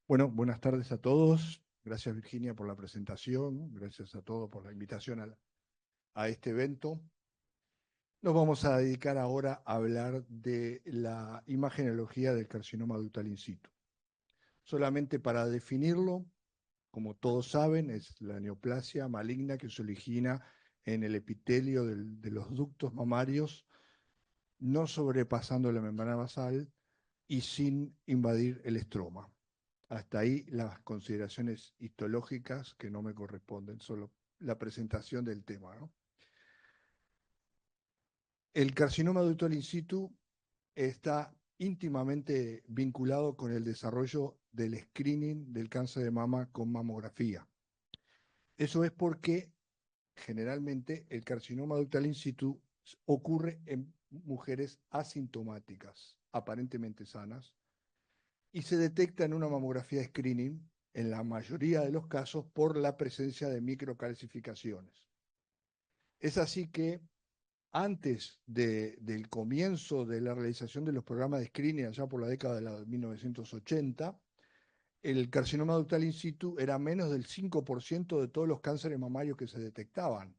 Bueno, buenas tardes a todos. Gracias Virginia por la presentación. Gracias a todos por la invitación a este evento. Nos vamos a dedicar ahora a hablar de la imagenología del carcinoma ductal in situ. Solamente para definirlo, como todos saben, es la neoplasia maligna que se origina en el epitelio de los ductos mamarios, no sobrepasando la membrana basal y sin invadir el estroma. Hasta ahí las consideraciones histológicas que no me corresponden, solo la presentación del tema, ¿no? El carcinoma ductal in situ está íntimamente vinculado con el desarrollo del screening del cáncer de mama con mamografía. Eso es porque generalmente el carcinoma ductal in situ ocurre en mujeres asintomáticas, aparentemente sanas, y se detecta en una mamografía de screening, en la mayoría de los casos, por la presencia de microcalcificaciones. Es así que antes del comienzo de la realización de los programas de screening, allá por la década de 1980, el carcinoma ductal in situ era menos del 5% de todos los cánceres mamarios que se detectaban.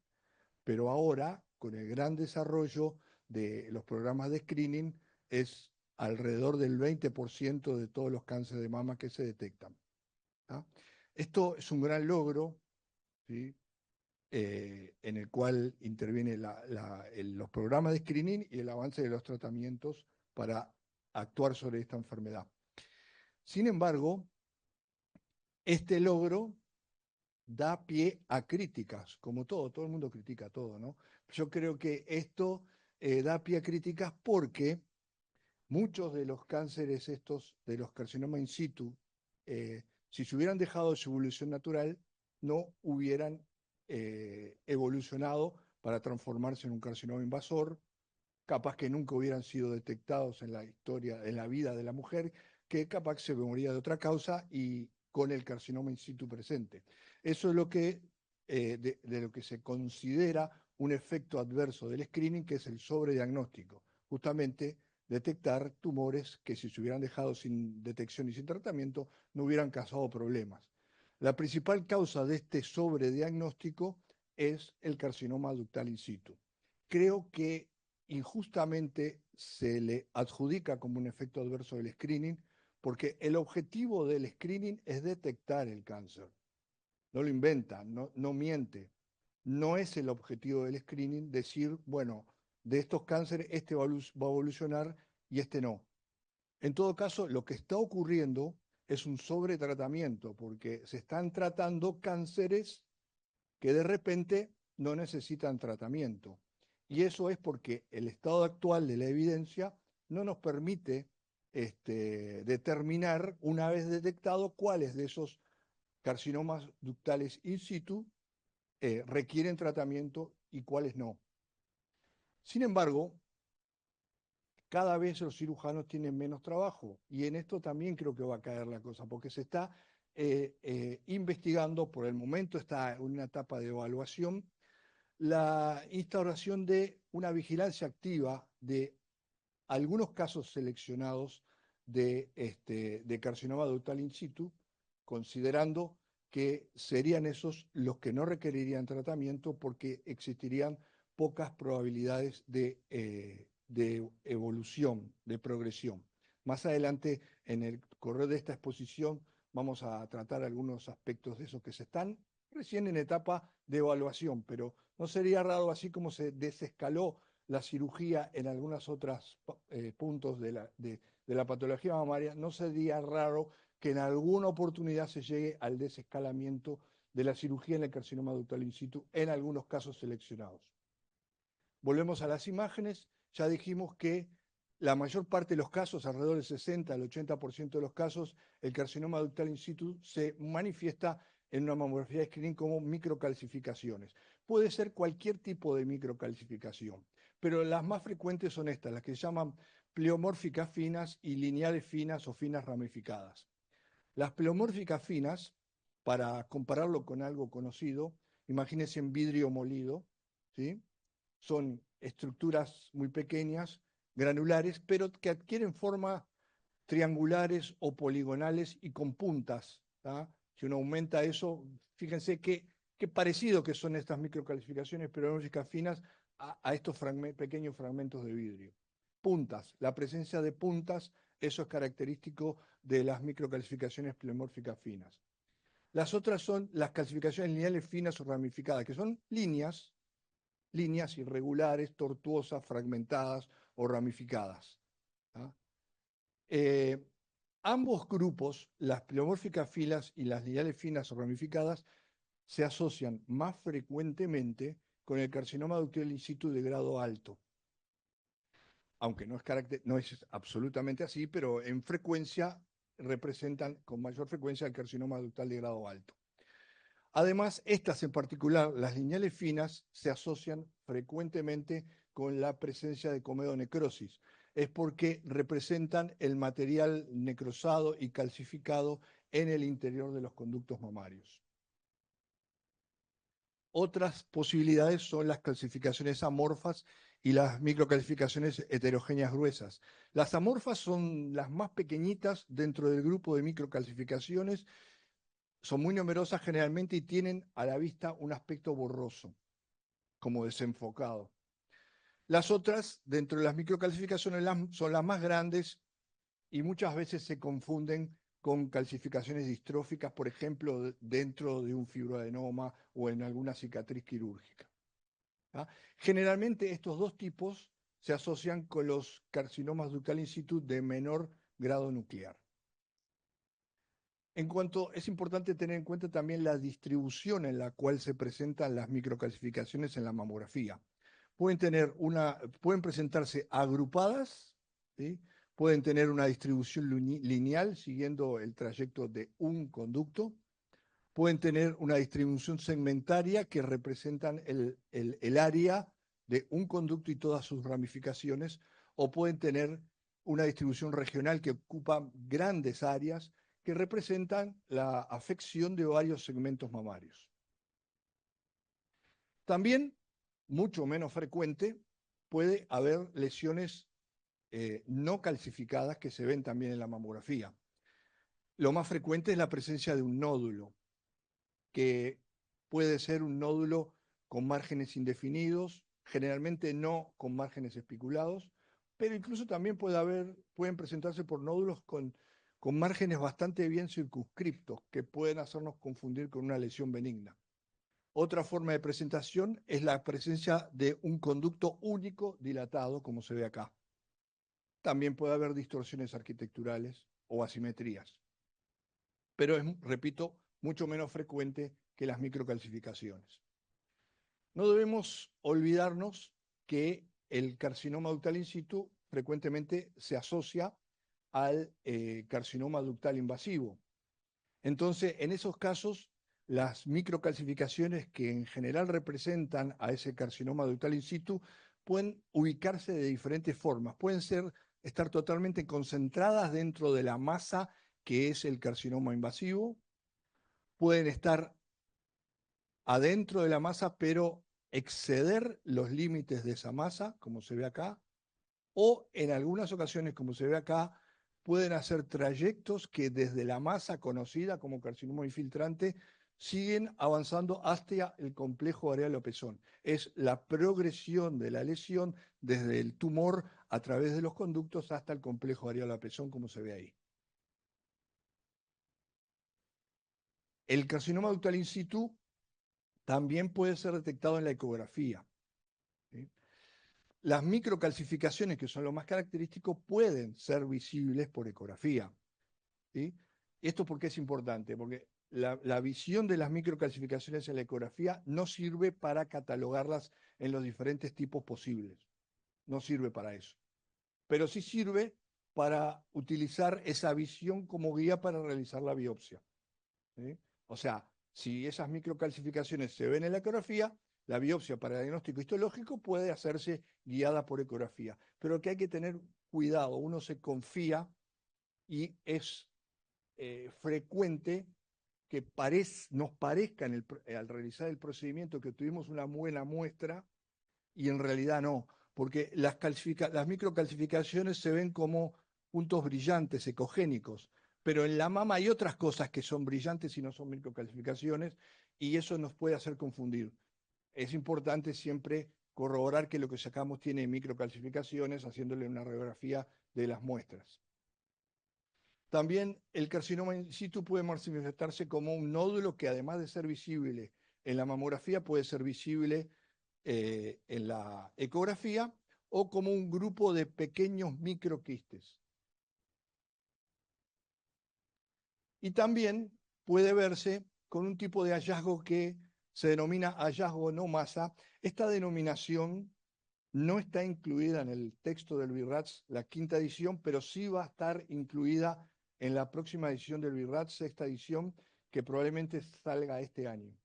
Pero ahora, con el gran desarrollo de los programas de screening, es alrededor del 20% de todos los cánceres de mama que se detectan. ¿Ah? Esto es un gran logro, ¿sí? En el cual intervienen los programas de screening y el avance de los tratamientos para actuar sobre esta enfermedad. Sin embargo, este logro da pie a críticas, como todo el mundo critica todo, ¿no? Yo creo que esto da pie a críticas porque muchos de los cánceres estos, de los carcinomas in situ, si se hubieran dejado su evolución natural, no hubieran evolucionado para transformarse en un carcinoma invasor, capaz que nunca hubieran sido detectados en la historia, en la vida de la mujer, que capaz se moría de otra causa y con el carcinoma in situ presente. Eso es lo que, de lo que se considera un efecto adverso del screening, que es el sobrediagnóstico. Justamente detectar tumores que si se hubieran dejado sin detección y sin tratamiento no hubieran causado problemas. La principal causa de este sobrediagnóstico es el carcinoma ductal in situ. Creo que injustamente se le adjudica como un efecto adverso del screening, porque el objetivo del screening es detectar el cáncer. No lo inventa, no miente. No es el objetivo del screening decir, bueno, de estos cánceres este va a evolucionar y este no. En todo caso, lo que está ocurriendo es un sobretratamiento, porque se están tratando cánceres que de repente no necesitan tratamiento. Y eso es porque el estado actual de la evidencia no nos permite determinar, una vez detectado, cuáles de esos carcinomas ductales in situ requieren tratamiento y cuáles no. Sin embargo, cada vez los cirujanos tienen menos trabajo y en esto también creo que va a caer la cosa, porque se está investigando, por el momento está en una etapa de evaluación, la instauración de una vigilancia activa de algunos casos seleccionados de carcinoma ductal in situ, considerando que serían esos los que no requerirían tratamiento porque existirían pocas probabilidades de evolución, de progresión. Más adelante, en el correr de esta exposición, vamos a tratar algunos aspectos de esos que se están recién en etapa de evaluación, pero no sería raro, así como se desescaló la cirugía en algunos otros puntos de la patología mamaria, no sería raro que en alguna oportunidad se llegue al desescalamiento de la cirugía en el carcinoma ductal in situ en algunos casos seleccionados. Volvemos a las imágenes, ya dijimos que la mayor parte de los casos, alrededor del 60 al 80% de los casos, el carcinoma ductal in situ se manifiesta en una mamografía de screening como microcalcificaciones. Puede ser cualquier tipo de microcalcificación, pero las más frecuentes son estas, las que se llaman pleomórficas finas y lineales finas o finas ramificadas. Las pleomórficas finas, para compararlo con algo conocido, imagínense en vidrio molido, ¿sí? Son estructuras muy pequeñas, granulares, pero que adquieren forma triangulares o poligonales y con puntas. ¿Tá? Si uno aumenta eso, fíjense qué parecido que son estas microcalcificaciones pleomórficas finas a estos pequeños fragmentos de vidrio. Puntas, la presencia de puntas, eso es característico de las microcalcificaciones pleomórficas finas. Las otras son las calcificaciones lineales finas o ramificadas, que son líneas irregulares, tortuosas, fragmentadas o ramificadas. ¿Ah? Ambos grupos, las pleomórficas finas y las lineales finas o ramificadas, se asocian más frecuentemente con el carcinoma ductal in situ de grado alto. Aunque no es absolutamente así, pero en frecuencia representan con mayor frecuencia el carcinoma ductal de grado alto. Además, estas en particular, las lineales finas, se asocian frecuentemente con la presencia de comedonecrosis. Es porque representan el material necrosado y calcificado en el interior de los conductos mamarios. Otras posibilidades son las calcificaciones amorfas y las microcalcificaciones heterogéneas gruesas. Las amorfas son las más pequeñitas dentro del grupo de microcalcificaciones, son muy numerosas generalmente y tienen a la vista un aspecto borroso, como desenfocado. Las otras, dentro de las microcalcificaciones, son las más grandes y muchas veces se confunden con calcificaciones distróficas, por ejemplo, dentro de un fibroadenoma o en alguna cicatriz quirúrgica. ¿Ah? Generalmente estos dos tipos se asocian con los carcinomas ductal in situ de menor grado nuclear. Es importante tener en cuenta también la distribución en la cual se presentan las microcalcificaciones en la mamografía. Pueden presentarse agrupadas, ¿sí? Pueden tener una distribución lineal siguiendo el trayecto de un conducto, pueden tener una distribución segmentaria que representan el área de un conducto y todas sus ramificaciones, o pueden tener una distribución regional que ocupa grandes áreas que representan la afección de varios segmentos mamarios. También, mucho menos frecuente, puede haber lesiones no calcificadas que se ven también en la mamografía. Lo más frecuente es la presencia de un nódulo, que puede ser un nódulo con márgenes indefinidos, generalmente no con márgenes espiculados, pero incluso también pueden presentarse por nódulos con márgenes bastante bien circunscriptos, que pueden hacernos confundir con una lesión benigna. Otra forma de presentación es la presencia de un conducto único dilatado, como se ve acá. También puede haber distorsiones arquitecturales o asimetrías, pero es, repito, mucho menos frecuente que las microcalcificaciones. No debemos olvidarnos que el carcinoma ductal in situ frecuentemente se asocia al carcinoma ductal invasivo. Entonces, en esos casos, las microcalcificaciones que en general representan a ese carcinoma ductal in situ pueden ubicarse de diferentes formas. Pueden estar totalmente concentradas dentro de la masa que es el carcinoma invasivo. Pueden estar adentro de la masa, pero exceder los límites de esa masa, como se ve acá, o en algunas ocasiones, como se ve acá, pueden hacer trayectos que desde la masa conocida como carcinoma infiltrante siguen avanzando hasta el complejo areolo-pezón. Es la progresión de la lesión desde el tumor a través de los conductos hasta el complejo areolo-pezón, como se ve ahí. El carcinoma ductal in situ también puede ser detectado en la ecografía. ¿Sí? Las microcalcificaciones, que son lo más característico, pueden ser visibles por ecografía. ¿Sí? ¿Esto por qué es importante? Porque la visión de las microcalcificaciones en la ecografía no sirve para catalogarlas en los diferentes tipos posibles. No sirve para eso. Pero sí sirve para utilizar esa visión como guía para realizar la biopsia. ¿Sí? O sea, si esas microcalcificaciones se ven en la ecografía, la biopsia para diagnóstico histológico puede hacerse guiada por ecografía. Pero que hay que tener cuidado, uno se confía y es frecuente que nos parezca al realizar el procedimiento que tuvimos una buena muestra y en realidad no, porque las microcalcificaciones se ven como puntos brillantes, ecogénicos, pero en la mama hay otras cosas que son brillantes y no son microcalcificaciones, y eso nos puede hacer confundir. Es importante siempre corroborar que lo que sacamos tiene microcalcificaciones, haciéndole una radiografía de las muestras. También el carcinoma in situ puede manifestarse como un nódulo que, además de ser visible en la mamografía, puede ser visible en la ecografía, o como un grupo de pequeños microquistes. Y también puede verse con un tipo de hallazgo que se denomina hallazgo no masa. Esta denominación no está incluida en el texto del VIRATS, la quinta edición, pero sí va a estar incluida en la próxima edición del VIRATS, sexta edición, que probablemente salga este año.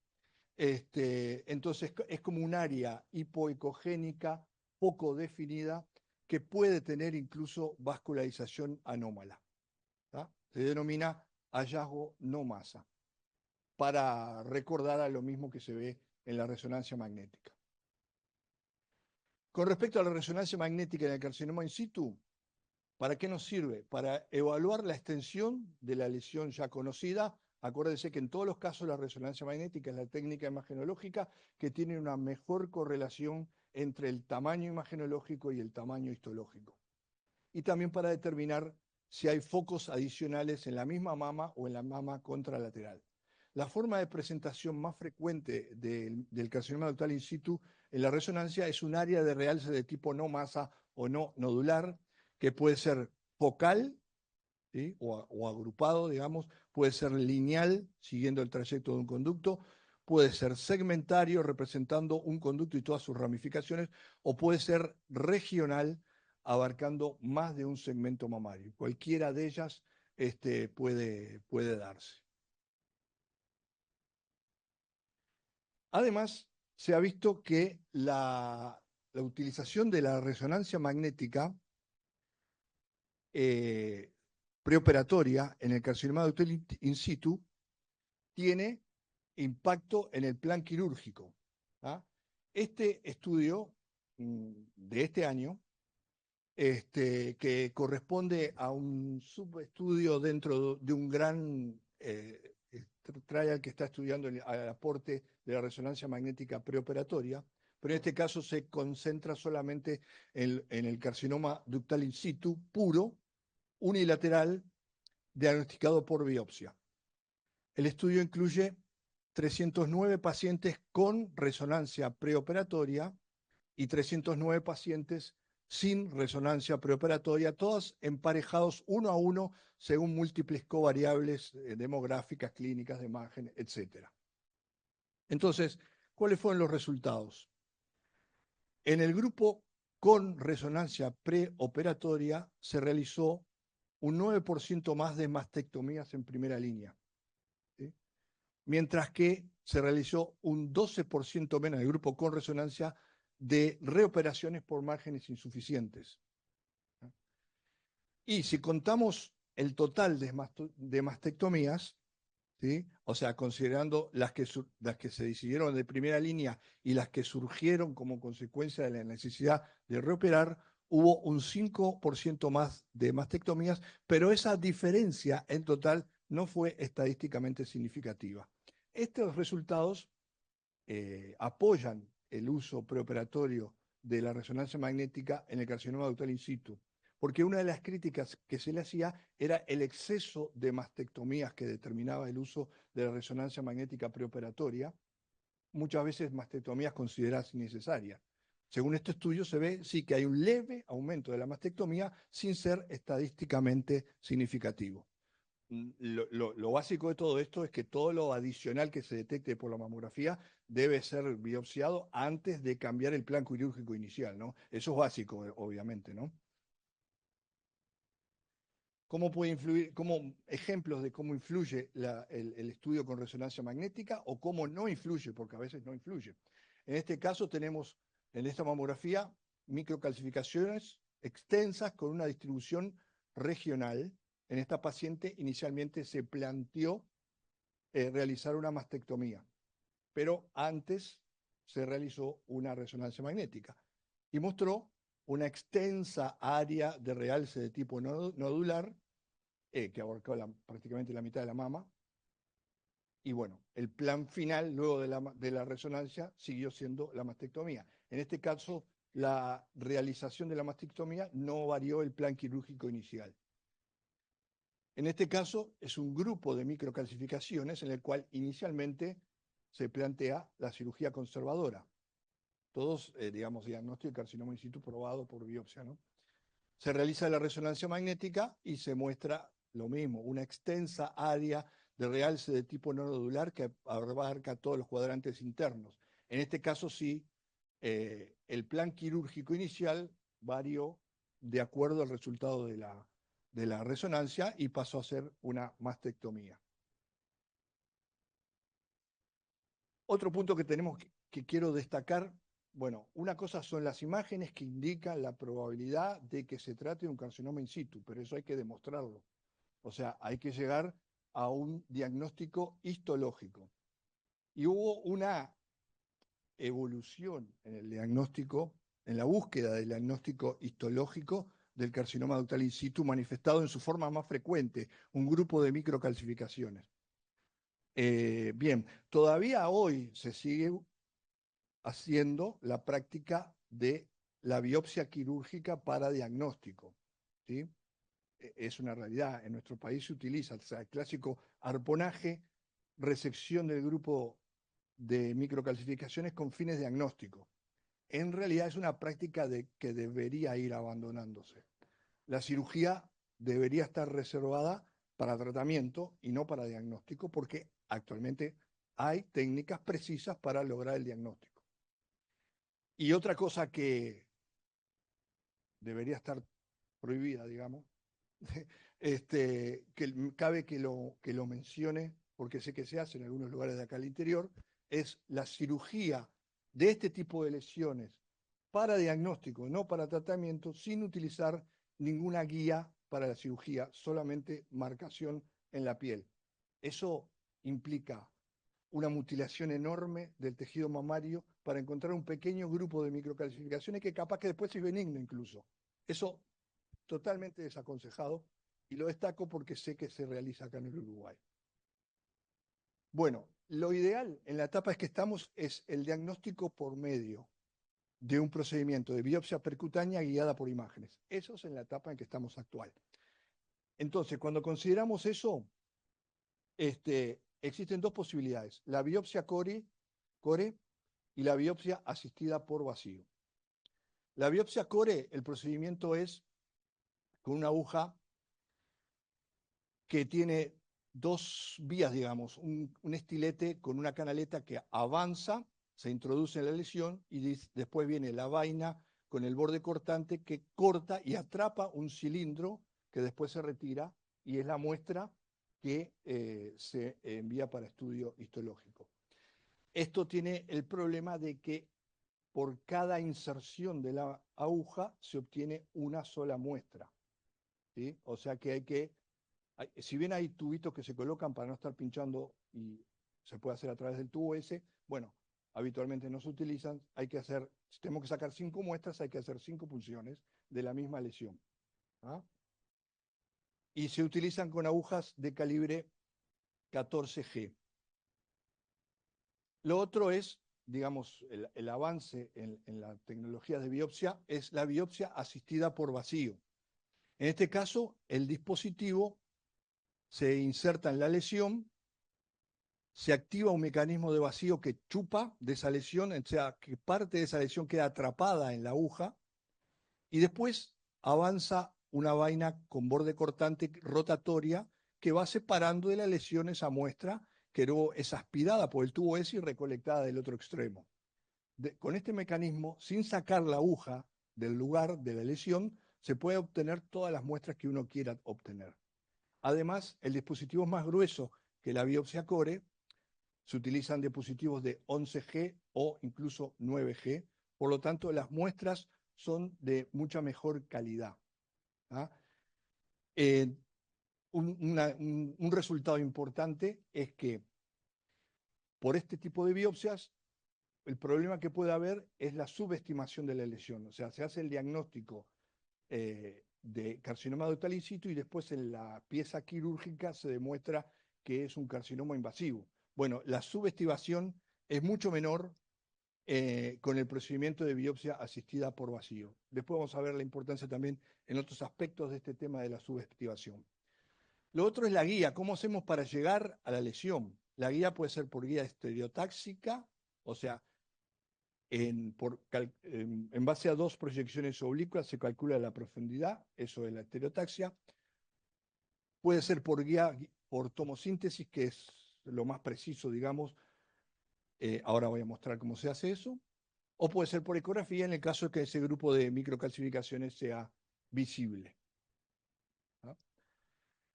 Entonces es como un área hipoecogénica poco definida que puede tener incluso vascularización anómala. ¿Tá? Se denomina hallazgo no masa, para recordar a lo mismo que se ve en la resonancia magnética. Con respecto a la resonancia magnética en el carcinoma in situ, ¿para qué nos sirve? Para evaluar la extensión de la lesión ya conocida. Acuérdense que en todos los casos la resonancia magnética es la técnica imagenológica que tiene una mejor correlación entre el tamaño imagenológico y el tamaño histológico. Y también para determinar si hay focos adicionales en la misma mama o en la mama contralateral. La forma de presentación más frecuente del carcinoma ductal in situ en la resonancia es un área de realce de tipo no masa o no nodular, que puede ser focal, ¿sí? o agrupado, digamos, puede ser lineal, siguiendo el trayecto de un conducto, puede ser segmentario, representando un conducto y todas sus ramificaciones, o puede ser regional, abarcando más de un segmento mamario. Cualquiera de ellas puede darse. Además, se ha visto que la utilización de la resonancia magnética preoperatoria en el carcinoma ductal in situ tiene impacto en el plan quirúrgico. ¿Ah? Este estudio de este año, que corresponde a un subestudio dentro de un gran trial que está estudiando el aporte de la resonancia magnética preoperatoria, pero en este caso se concentra solamente en el carcinoma ductal in situ puro, unilateral, diagnosticado por biopsia. El estudio incluye 309 pacientes con resonancia preoperatoria y 309 pacientes sin resonancia preoperatoria, todos emparejados uno a uno según múltiples covariables demográficas, clínicas, de imagen, etc. Entonces, ¿cuáles fueron los resultados? En el grupo con resonancia preoperatoria se realizó un 9% más de mastectomías en primera línea, ¿sí? Mientras que se realizó un 12% menos en el grupo con resonancia de reoperaciones por márgenes insuficientes. Y si contamos el total de mastectomías, ¿sí? O sea, considerando las que se decidieron de primera línea y las que surgieron como consecuencia de la necesidad de reoperar, hubo un 5% más de mastectomías, pero esa diferencia en total no fue estadísticamente significativa. Estos resultados apoyan el uso preoperatorio de la resonancia magnética en el carcinoma ductal in situ, porque una de las críticas que se le hacía era el exceso de mastectomías que determinaba el uso de la resonancia magnética preoperatoria, muchas veces mastectomías consideradas innecesarias. Según este estudio se ve sí que hay un leve aumento de la mastectomía sin ser estadísticamente significativo. Lo básico de todo esto es que todo lo adicional que se detecte por la mamografía debe ser biopsiado antes de cambiar el plan quirúrgico inicial, ¿no? Eso es básico, obviamente, ¿no? ¿Cómo puede influir, como ejemplos de cómo influye el estudio con resonancia magnética o cómo no influye, porque a veces no influye? En este caso tenemos en esta mamografía microcalcificaciones extensas con una distribución regional. En esta paciente inicialmente se planteó realizar una mastectomía, pero antes se realizó una resonancia magnética y mostró una extensa área de realce de tipo nodular, que abarcó prácticamente la mitad de la mama. Y bueno, el plan final, luego de la resonancia, siguió siendo la mastectomía. En este caso, la realización de la mastectomía no varió el plan quirúrgico inicial. En este caso, es un grupo de microcalcificaciones en el cual inicialmente se plantea la cirugía conservadora. Todos, digamos, diagnóstico de carcinoma in situ probado por biopsia, ¿no? Se realiza la resonancia magnética y se muestra lo mismo, una extensa área de realce de tipo no nodular que abarca todos los cuadrantes internos. En este caso sí, el plan quirúrgico inicial varió de acuerdo al resultado de la resonancia y pasó a ser una mastectomía. Otro punto que quiero destacar, bueno, una cosa son las imágenes que indican la probabilidad de que se trate de un carcinoma in situ, pero eso hay que demostrarlo. O sea, hay que llegar a un diagnóstico histológico. Y hubo una evolución en el diagnóstico, en la búsqueda del diagnóstico histológico del carcinoma ductal in situ manifestado en su forma más frecuente, un grupo de microcalcificaciones. Bien, todavía hoy se sigue haciendo la práctica de la biopsia quirúrgica para diagnóstico, ¿sí? Es una realidad. En nuestro país se utiliza, o sea, el clásico arponaje, resección del grupo de microcalcificaciones con fines diagnósticos. En realidad es una práctica que debería ir abandonándose. La cirugía debería estar reservada para tratamiento y no para diagnóstico, porque actualmente hay técnicas precisas para lograr el diagnóstico. Y otra cosa que debería estar prohibida, digamos, que cabe que lo mencione, porque sé que se hace en algunos lugares de acá al interior, es la cirugía de este tipo de lesiones para diagnóstico, no para tratamiento, sin utilizar ninguna guía para la cirugía, solamente marcación en la piel. Eso implica una mutilación enorme del tejido mamario para encontrar un pequeño grupo de microcalcificaciones que capaz que después es benigno incluso. Eso totalmente desaconsejado y lo destaco porque sé que se realiza acá en el Uruguay. Bueno, lo ideal en la etapa en que estamos es el diagnóstico por medio de un procedimiento de biopsia percutánea guiada por imágenes. Eso es en la etapa en que estamos actual. Entonces, cuando consideramos eso, existen dos posibilidades, la biopsia core y la biopsia asistida por vacío. La biopsia core, el procedimiento es con una aguja que tiene dos vías, digamos, un estilete con una canaleta que avanza, se introduce en la lesión y después viene la vaina con el borde cortante que corta y atrapa un cilindro que después se retira y es la muestra que se envía para estudio histológico. Esto tiene el problema de que por cada inserción de la aguja se obtiene una sola muestra, ¿sí? O sea que si bien hay tubitos que se colocan para no estar pinchando y se puede hacer a través del tubo ese, bueno, habitualmente no se utilizan, hay que hacer, si tenemos que sacar 5 muestras, hay que hacer 5 punciones de la misma lesión. ¿Ah? Y se utilizan con agujas de calibre 14G. Lo otro es, digamos, el avance en la tecnología de biopsia, es la biopsia asistida por vacío. En este caso, el dispositivo se inserta en la lesión, se activa un mecanismo de vacío que chupa de esa lesión, o sea, que parte de esa lesión queda atrapada en la aguja, y después avanza una vaina con borde cortante rotatoria que va separando de la lesión esa muestra que luego es aspirada por el tubo ese y recolectada del otro extremo. Con este mecanismo, sin sacar la aguja del lugar de la lesión, se puede obtener todas las muestras que uno quiera obtener. Además, el dispositivo es más grueso que la biopsia core, se utilizan dispositivos de 11G o incluso 9G, por lo tanto las muestras son de mucha mejor calidad. ¿Ah? Un resultado importante es que por este tipo de biopsias el problema que puede haber es la subestimación de la lesión. O sea, se hace el diagnóstico de carcinoma ductal in situ y después en la pieza quirúrgica se demuestra que es un carcinoma invasivo. Bueno, la subestimación es mucho menor con el procedimiento de biopsia asistida por vacío. Después vamos a ver la importancia también en otros aspectos de este tema de la subestimación. Lo otro es la guía. ¿Cómo hacemos para llegar a la lesión? La guía puede ser por guía estereotáxica, o sea, en base a dos proyecciones oblicuas se calcula la profundidad, eso es la estereotaxia. Puede ser por guía por tomosíntesis, que es lo más preciso, digamos. Ahora voy a mostrar cómo se hace eso. O puede ser por ecografía en el caso de que ese grupo de microcalcificaciones sea visible. ¿No?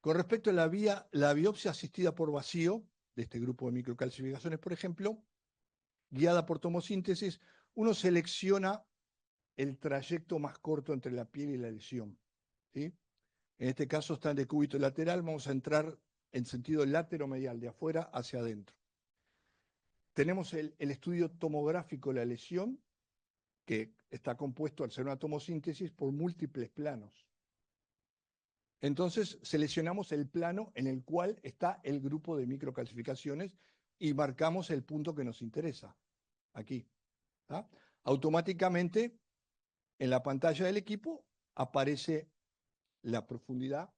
Con respecto a la biopsia asistida por vacío, de este grupo de microcalcificaciones, por ejemplo, guiada por tomosíntesis, uno selecciona el trayecto más corto entre la piel y la lesión. ¿Sí? En este caso está en decúbito lateral, vamos a entrar en sentido lateromedial, de afuera hacia adentro. Tenemos el estudio tomográfico de la lesión, que está compuesto, al ser una tomosíntesis, por múltiples planos. Entonces seleccionamos el plano en el cual está el grupo de microcalcificaciones y marcamos el punto que nos interesa, aquí. ¿Tá? Automáticamente en la pantalla del equipo aparece la profundidad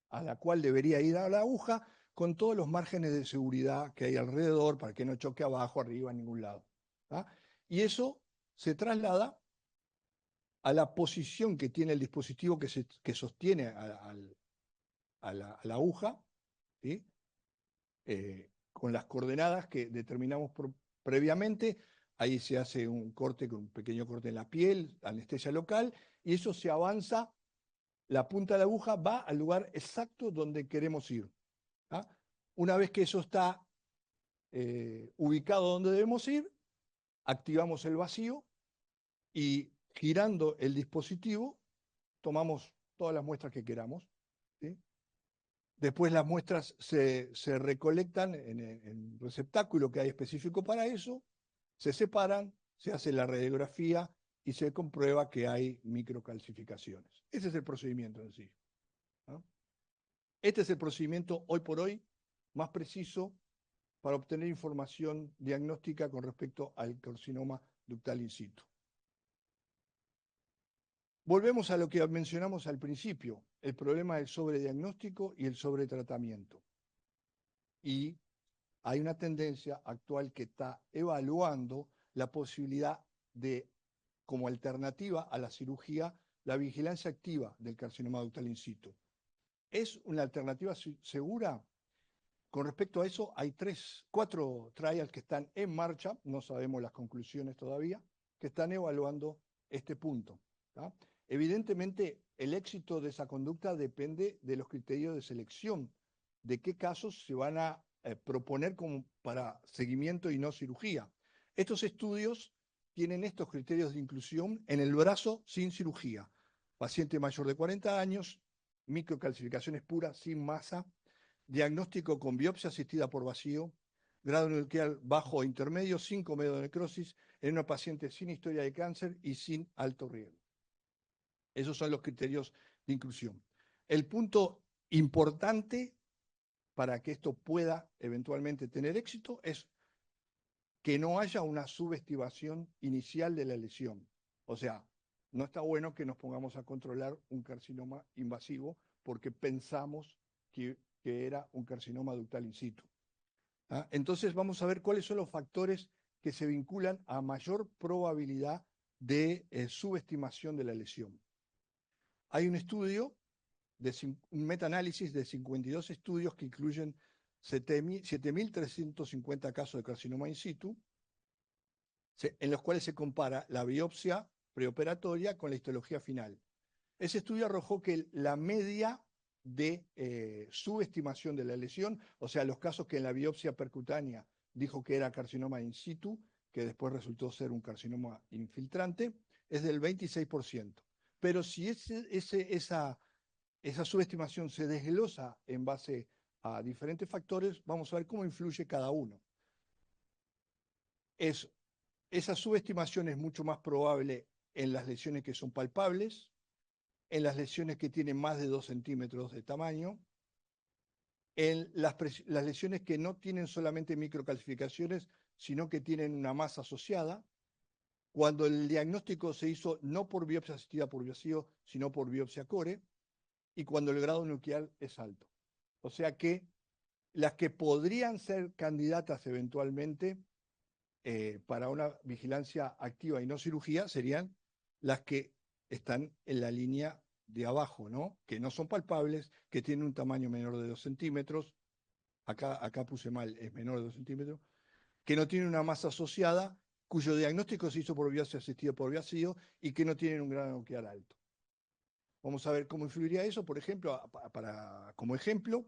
a la cual debería ir a la aguja con todos los márgenes de seguridad que hay alrededor para que no choque abajo, arriba, en ningún lado. ¿Tá? Y eso se traslada a la posición que tiene el dispositivo que sostiene a la aguja, ¿sí? Con las coordenadas que determinamos previamente. Ahí se hace un corte, con un pequeño corte en la piel, anestesia local, y eso se avanza, la punta de la aguja va al lugar exacto donde queremos ir. ¿Ah? Una vez que eso está ubicado donde debemos ir, activamos el vacío y girando el dispositivo tomamos todas las muestras que queramos. ¿Sí? Después las muestras se recolectan en un receptáculo que hay específico para eso, se separan, se hace la radiografía y se comprueba que hay microcalcificaciones. Ese es el procedimiento en sí. ¿No? Este es el procedimiento hoy por hoy más preciso para obtener información diagnóstica con respecto al carcinoma ductal in situ. Volvemos a lo que mencionamos al principio, el problema del sobrediagnóstico y el sobretratamiento. Y hay una tendencia actual que está evaluando la posibilidad de, como alternativa a la cirugía, la vigilancia activa del carcinoma ductal in situ. ¿Es una alternativa segura? Con respecto a eso, hay 4 trials que están en marcha, no sabemos las conclusiones todavía, que están evaluando este punto. ¿Tá? Evidentemente, el éxito de esa conducta depende de los criterios de selección, de qué casos se van a proponer como para seguimiento y no cirugía. Estos estudios tienen estos criterios de inclusión en el brazo sin cirugía. Paciente mayor de 40 años, microcalcificaciones puras sin masa, diagnóstico con biopsia asistida por vacío, grado nuclear bajo o intermedio, sin comedo de necrosis, en una paciente sin historia de cáncer y sin alto riesgo. Esos son los criterios de inclusión. El punto importante para que esto pueda eventualmente tener éxito es que no haya una subestimación inicial de la lesión. O sea, no está bueno que nos pongamos a controlar un carcinoma invasivo porque pensamos que era un carcinoma ductal in situ. ¿Ah? Entonces vamos a ver cuáles son los factores que se vinculan a mayor probabilidad de subestimación de la lesión. Hay un estudio, un metaanálisis de 52 estudios que incluyen 7.350 casos de carcinoma in situ, en los cuales se compara la biopsia preoperatoria con la histología final. Ese estudio arrojó que la media de subestimación de la lesión, o sea, los casos que en la biopsia percutánea dijo que era carcinoma in situ, que después resultó ser un carcinoma infiltrante, es del 26%. Pero si esa subestimación se desglosa en base a diferentes factores, vamos a ver cómo influye cada uno. Es esa subestimación es mucho más probable en las lesiones que son palpables, en las lesiones que tienen más de 2 centímetros de tamaño, en las lesiones que no tienen solamente microcalcificaciones, sino que tienen una masa asociada, cuando el diagnóstico se hizo no por biopsia asistida por vacío, sino por biopsia core, y cuando el grado nuclear es alto. O sea que las que podrían ser candidatas eventualmente para una vigilancia activa y no cirugía serían las que están en la línea de abajo, ¿no? Que no son palpables, que tienen un tamaño menor de 2 centímetros, acá puse mal, es menor de 2 centímetros, que no tienen una masa asociada, cuyo diagnóstico se hizo por biopsia asistida por vacío y que no tienen un grado nuclear alto. Vamos a ver cómo influiría eso, por ejemplo, como ejemplo,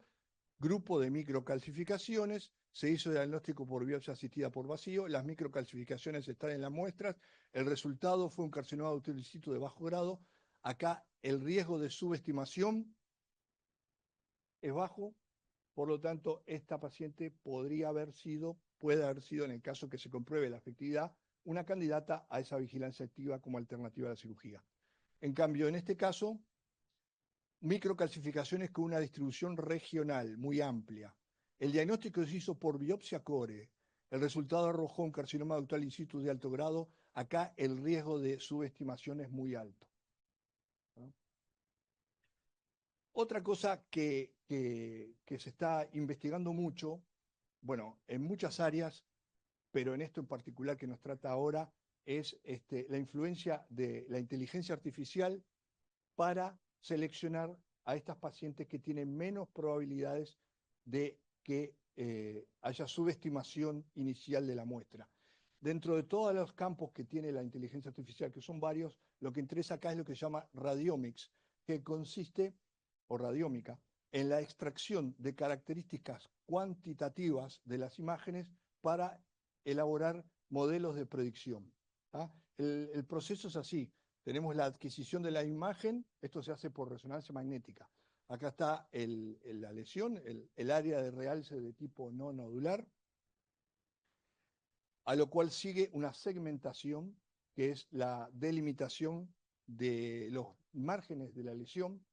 grupo de microcalcificaciones, se hizo diagnóstico por biopsia asistida por vacío, las microcalcificaciones están en las muestras, el resultado fue un carcinoma de utericito de bajo grado, acá el riesgo de subestimación es bajo, por lo tanto, esta paciente puede haber sido, en el caso que se compruebe la efectividad, una candidata a esa vigilancia activa como alternativa a la cirugía. En cambio, en este caso, microcalcificaciones con una distribución regional muy amplia. El diagnóstico se hizo por biopsia core. El resultado arrojó un carcinoma ductal in situ de alto grado. Acá el riesgo de subestimación es muy alto, ¿no? Otra cosa que se está investigando mucho, bueno, en muchas áreas, pero en esto en particular que nos trata ahora, es la influencia de la inteligencia artificial para seleccionar a estas pacientes que tienen menos probabilidades de que haya subestimación inicial de la muestra. Dentro de todos los campos que tiene la inteligencia artificial, que son varios, lo que interesa acá es lo que se llama radiomics, que consiste, o radiómica, en la extracción de características cuantitativas de las imágenes para elaborar modelos de predicción. ¿Ah? El proceso es así. Tenemos la adquisición de la imagen, esto se hace por resonancia magnética. Acá está la lesión, el área de realce de tipo no nodular, a lo cual sigue una segmentación, que es la delimitación de los márgenes de la lesión.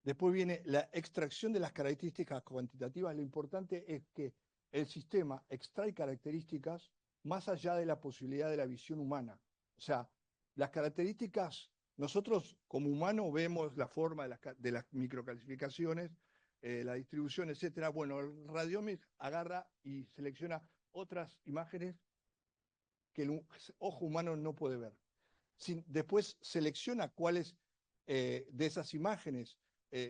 Después viene la extracción de las características cuantitativas. Lo importante es que el sistema extrae características más allá de la posibilidad de la visión humana. O sea, las características, nosotros como humanos vemos la forma de las microcalcificaciones, la distribución, etcétera. Bueno, el radiomic agarra y selecciona otras imágenes que el ojo humano no puede ver. Después selecciona cuáles de esas imágenes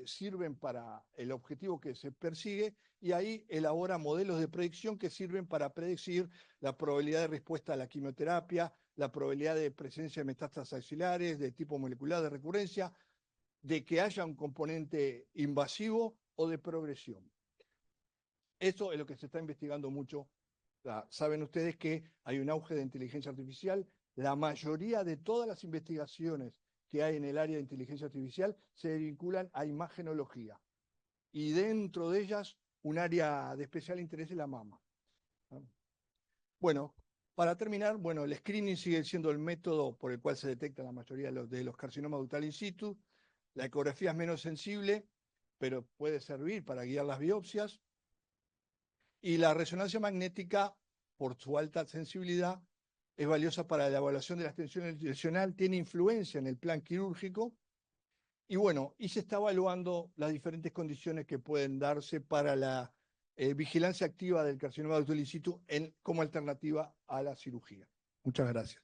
sirven para el objetivo que se persigue y ahí elabora modelos de predicción que sirven para predecir la probabilidad de respuesta a la quimioterapia, la probabilidad de presencia de metástasis axilares, de tipo molecular de recurrencia, de que haya un componente invasivo o de progresión. Eso es lo que se está investigando mucho. Saben ustedes que hay un auge de inteligencia artificial. La mayoría de todas las investigaciones que hay en el área de inteligencia artificial se vinculan a imagenología. Y dentro de ellas, un área de especial interés es la mama. Bueno, para terminar, bueno, el screening sigue siendo el método por el cual se detecta la mayoría de los carcinomas ductal in situ. La ecografía es menos sensible, pero puede servir para guiar las biopsias. Y la resonancia magnética, por su alta sensibilidad, es valiosa para la evaluación de la extensión lesional, tiene influencia en el plan quirúrgico, y bueno, y se está evaluando las diferentes condiciones que pueden darse para la vigilancia activa del carcinoma ductal in situ como alternativa a la cirugía. Muchas gracias.